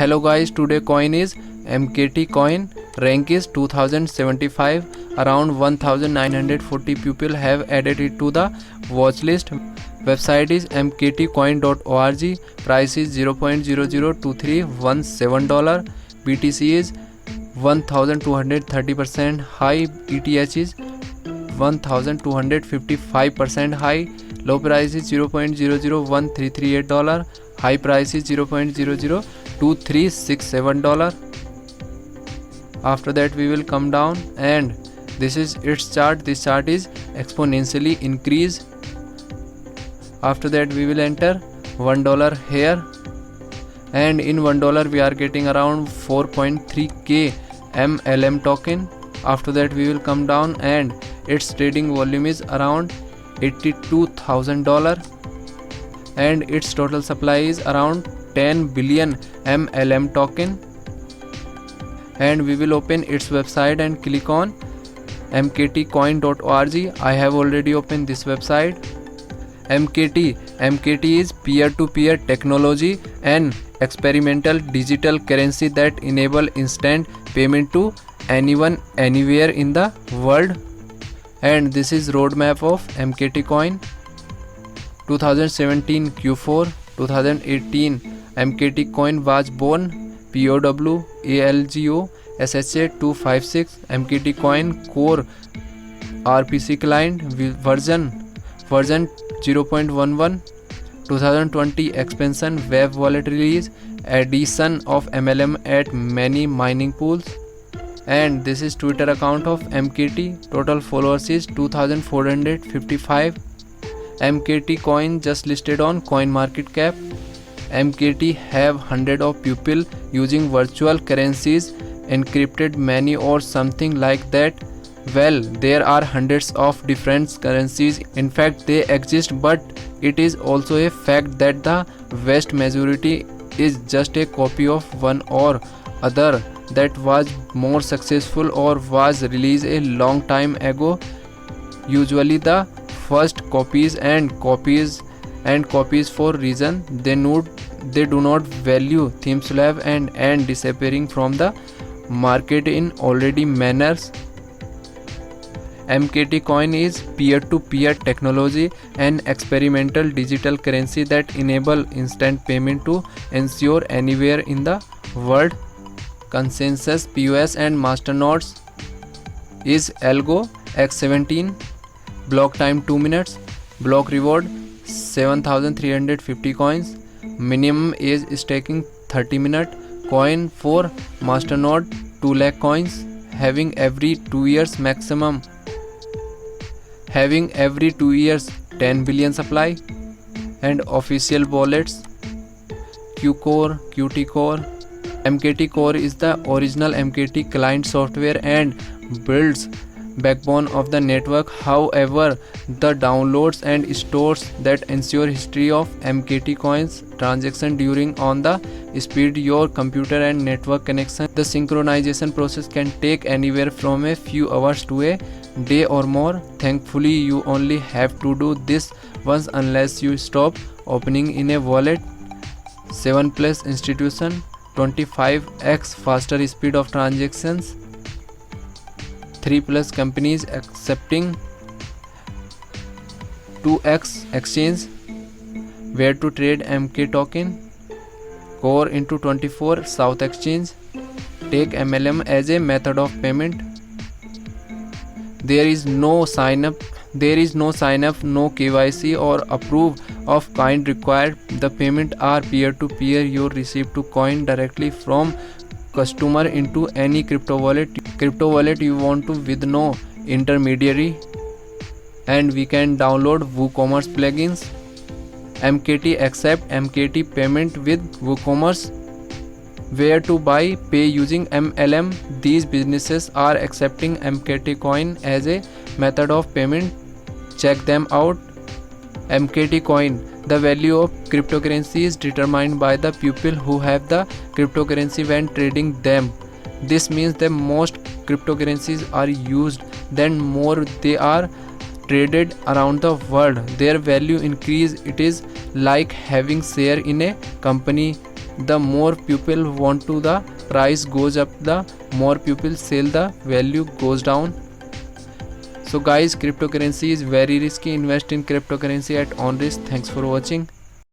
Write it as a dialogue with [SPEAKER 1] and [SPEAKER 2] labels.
[SPEAKER 1] Hello guys, today coin is MKT coin. Rank is 2075. Around 1940 people have added it to the watch list. Website is mktcoin.org. Price is $0.002317. BTC is 1230% high. ETH is 1255% high. Low price is $0.001338. High price is $0.002367. After that we will come down, and this is its chart. This chart is exponentially increase. After that we will enter $1 here, and in $1 we are getting around 4.3k MLM token. After that we will come down, and its trading volume is around $82,000, and its total supply is around 10 billion MLM token. And we will open its website and click on mktcoin.org. I have already opened this website. MKT is peer-to-peer technology and experimental digital currency that enable instant payment to anyone anywhere in the world. And this is roadmap of MKT coin. 2017 Q4 2018 MKT coin was born. POW ALGO SHA 256 MKT coin core RPC client version 0.11. 2020 expansion web wallet release, addition of MLM at many mining pools. And this is Twitter account of MKT. Total followers is 2455. MKT coin just listed on CoinMarketCap. MKT have hundred of people using virtual currencies, encrypted many or something like that. Well, there are hundreds of different currencies. In fact, they exist, but it is also a fact that the vast majority is just a copy of one or other that was more successful or was released a long time ago. Usually the first copies for reason they do not value themselves and disappearing from the market in already manners. MKT coin is peer-to-peer technology and experimental digital currency that enable instant payment to ensure anywhere in the world. Consensus POS and masternodes is Algo X17. Block time 2 minutes. Block reward 7350 coins. Minimum age staking 30 minutes. Coin for masternode 2 lakh coins. Having every 2 years maximum. Having every 2 years 10 billion supply. And official wallets Qcore, Qt Core. MKT Core is the original MKT client software and builds backbone of the network. However, the downloads and stores that ensure history of MKT coins transaction during on the speed your computer and network connection. The synchronization process can take anywhere from a few hours to a day or more. Thankfully, you only have to do this once unless you stop opening in a wallet. 7+ institution, 25x faster speed of transactions. 3+ companies accepting 2x exchange where to trade MK token. Core into 24 South exchange. Take MLM as a method of payment. There is no sign up, no KYC or approve of kind required. The payment are peer-to-peer. You receive to coin directly from customer into any crypto wallet you want to with no intermediary. And we can download WooCommerce plugins. MKT accept MKT payment with WooCommerce. Where to buy, pay using MLM. These businesses are accepting MKT coin as a method of payment. Check them out. MKT coin. The value of cryptocurrency is determined by the people who have the cryptocurrency when trading them. This means that most cryptocurrencies are used, then more they are traded around the world, their value increase. It is like having share in a company. the more people want to, the price goes up, the more people sell, the value goes down. So guys, cryptocurrency is very risky. Invest in cryptocurrency at on risk. Thanks for watching.